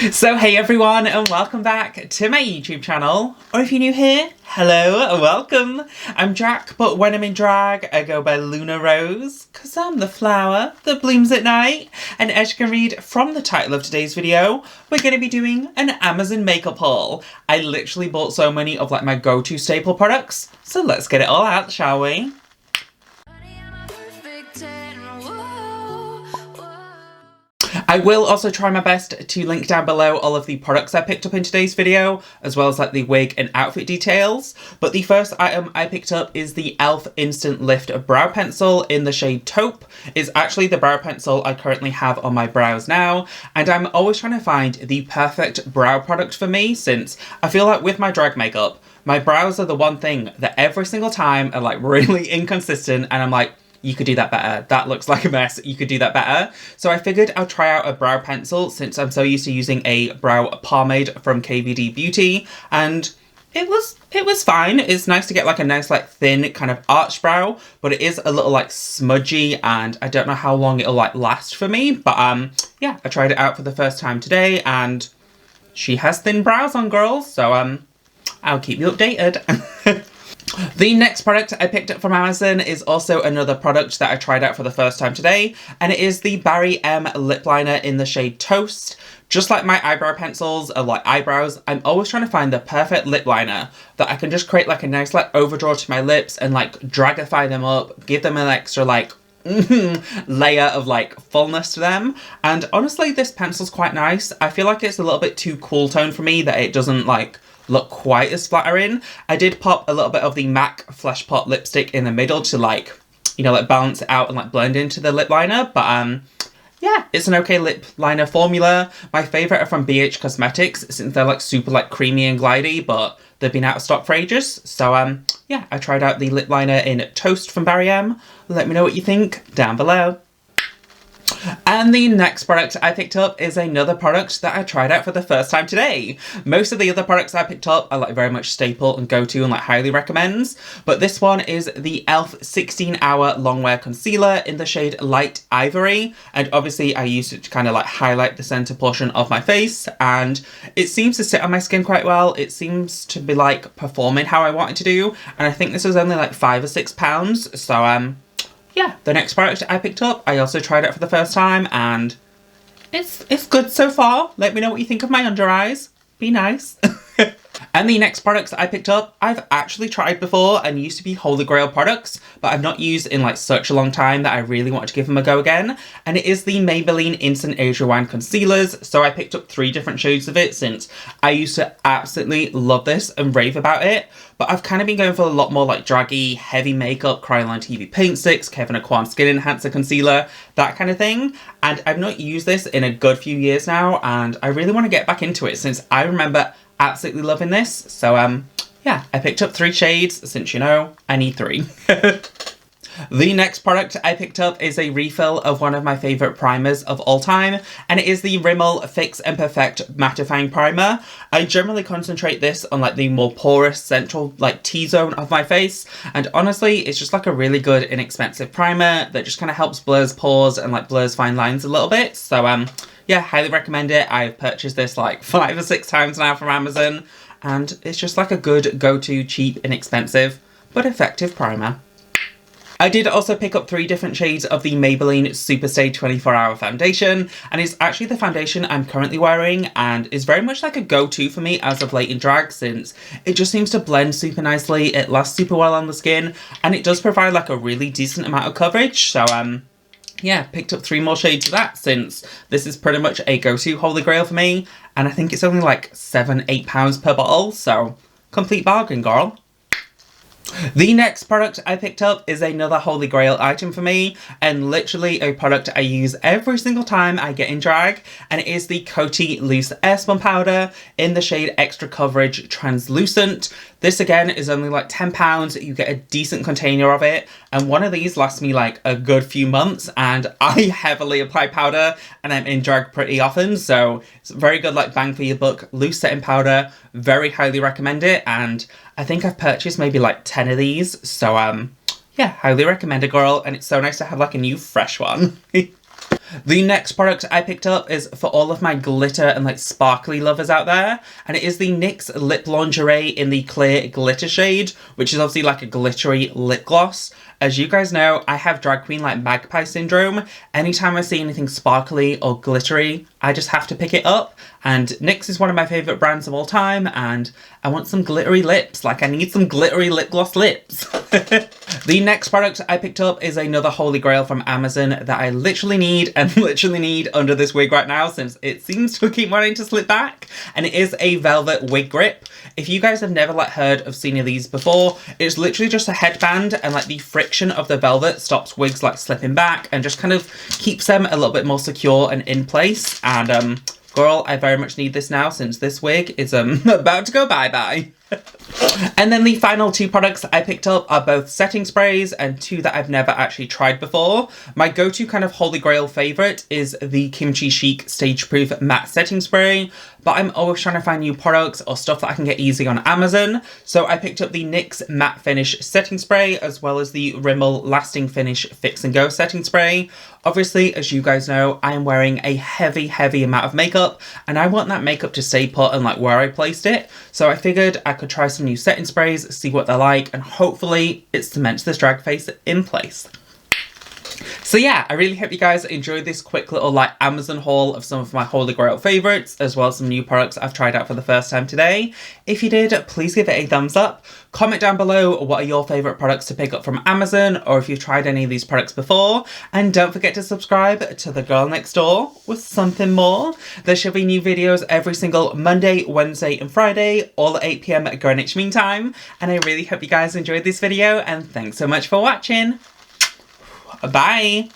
So hey everyone, and welcome back to my YouTube channel. Or if you're new here, hello, welcome. I'm Jack, but when I'm in drag, I go by Luna Rose, cause I'm the flower that blooms at night. And as you can read from the title of today's video, we're gonna be doing an Amazon makeup haul. I literally bought so many of like my go-to staple products, so let's get it all out, shall we? I will also try my best to link down below all of the products I picked up in today's video, as well as like the wig and outfit details. But the first item I picked up is the e.l.f. Instant Lift Brow Pencil in the shade Taupe. It's actually the brow pencil I currently have on my brows now, and I'm always trying to find the perfect brow product for me, since I feel like with my drag makeup, my brows are the one thing that every single time are like really inconsistent, and I'm like, you could do that better. That looks like a mess. You could do that better. So I figured I'll try out a brow pencil since I'm so used to using a brow pomade from KVD Beauty, and it was fine. It's nice to get like a nice like thin kind of arched brow, but it is a little like smudgy, and I don't know how long it'll like last for me. But yeah, I tried it out for the first time today, and she has thin brows on, girls. So I'll keep you updated. The next product I picked up from Amazon is also another product that I tried out for the first time today, and it is the Barry M lip liner in the shade Toast. Just like my eyebrow pencils or like eyebrows, I'm always trying to find the perfect lip liner that I can just create like a nice like overdraw to my lips and like dragify them up, give them an extra like layer of like fullness to them. And honestly, this pencil's quite nice. I feel like it's a little bit too cool tone for me, that it doesn't like look quite as flattering. I did pop a little bit of the MAC Flesh Pot lipstick in the middle to like, you know, like balance it out and like blend into the lip liner. But yeah, it's an okay lip liner formula. My favourite are from BH Cosmetics, since they're like super like creamy and glidey, but they've been out of stock for ages. So yeah, I tried out the lip liner in Toast from Barry M. Let me know what you think down below. And the next product I picked up is another product that I tried out for the first time today. Most of the other products I picked up are like very much staple and go-to and like highly recommends, but this one is the e.l.f. 16-Hour Longwear Concealer in the shade Light Ivory, and obviously I used it to kind of like highlight the center portion of my face, and it seems to sit on my skin quite well. It seems to be like performing how I want it to do, and I think this was only like £5 or £6, so yeah, the next product I picked up, I also tried it for the first time, and it's good so far. Let me know what you think of my under eyes. Be nice. And the next products I picked up, I've actually tried before and used to be Holy Grail products, but I've not used in like such a long time that I really want to give them a go again. And it is the Maybelline Instant Age Rewind Concealers. So I picked up 3 different shades of it, since I used to absolutely love this and rave about it. But I've kind of been going for a lot more like draggy, heavy makeup, Cryline TV Paint Sticks, Kevyn Aucoin Skin Enhancer Concealer, that kind of thing. And I've not used this in a good few years now, and I really want to get back into it, since I remember absolutely loving this. So yeah, I picked up 3 shades, since you know, I need 3. The next product I picked up is a refill of one of my favourite primers of all time, and it is the Rimmel Fix and Perfect Mattifying Primer. I generally concentrate this on like the more porous central like T-zone of my face, and honestly it's just like a really good inexpensive primer that just kind of helps blurs pores and like blurs fine lines a little bit. So yeah, highly recommend it. I've purchased this like 5 or 6 times now from Amazon, and it's just like a good go-to cheap, inexpensive but effective primer. I did also pick up 3 different shades of the Maybelline Superstay 24-Hour Foundation, and it's actually the foundation I'm currently wearing, and is very much like a go-to for me as of late in drag, since it just seems to blend super nicely, it lasts super well on the skin, and it does provide like a really decent amount of coverage. So yeah, picked up 3 more shades of that, since this is pretty much a go-to Holy Grail for me, and I think it's only like £7-8 per bottle, so complete bargain, girl. The next product I picked up is another Holy Grail item for me, and literally a product I use every single time I get in drag, and it is the Coty Loose Airspun Powder in the shade Extra Coverage Translucent. This again is only like £10, you get a decent container of it, and one of these lasts me like a good few months, and I heavily apply powder and I'm in drag pretty often, so it's a very good like bang for your buck loose setting powder. Very highly recommend it, and I think I've purchased maybe like 10 of these, so yeah, highly recommend it, girl, and it's so nice to have like a new fresh one. The next product I picked up is for all of my glitter and like sparkly lovers out there, and it is the NYX Lip Lingerie in the clear glitter shade, which is obviously like a glittery lip gloss. As you guys know, I have drag queen like magpie syndrome. Anytime I see anything sparkly or glittery, I just have to pick it up. And NYX is one of my favourite brands of all time, and I want some glittery lips. Like, I need some glittery lip gloss lips. The next product I picked up is another holy grail from Amazon that I literally need under this wig right now, since it seems to keep wanting to slip back. And it is a velvet wig grip. If you guys have never like heard of seen these before, it's literally just a headband, and like the friction of the velvet stops wigs like slipping back and just kind of keeps them a little bit more secure and in place. And girl, I very much need this now, since this wig is about to go bye-bye. And then the final two products I picked up are both setting sprays, and two that I've never actually tried before. My go-to kind of holy grail favourite is the Kimchi Chic Stage Proof Matte Setting Spray, but I'm always trying to find new products or stuff that I can get easy on Amazon. So I picked up the NYX Matte Finish Setting Spray, as well as the Rimmel Lasting Finish Fix and Go Setting Spray. Obviously, as you guys know, I am wearing a heavy amount of makeup, and I want that makeup to stay put and like where I placed it. So I figured I could try some new setting sprays, see what they're like, and hopefully it cements this drag face in place. So yeah, I really hope you guys enjoyed this quick little like Amazon haul of some of my holy grail favourites, as well as some new products I've tried out for the first time today. If you did, please give it a thumbs up. Comment down below what are your favourite products to pick up from Amazon, or if you've tried any of these products before. And don't forget to subscribe to the girl next door with something more. There should be new videos every single Monday, Wednesday and Friday, all at 8 PM Greenwich Mean Time. And I really hope you guys enjoyed this video, and thanks so much for watching. Bye!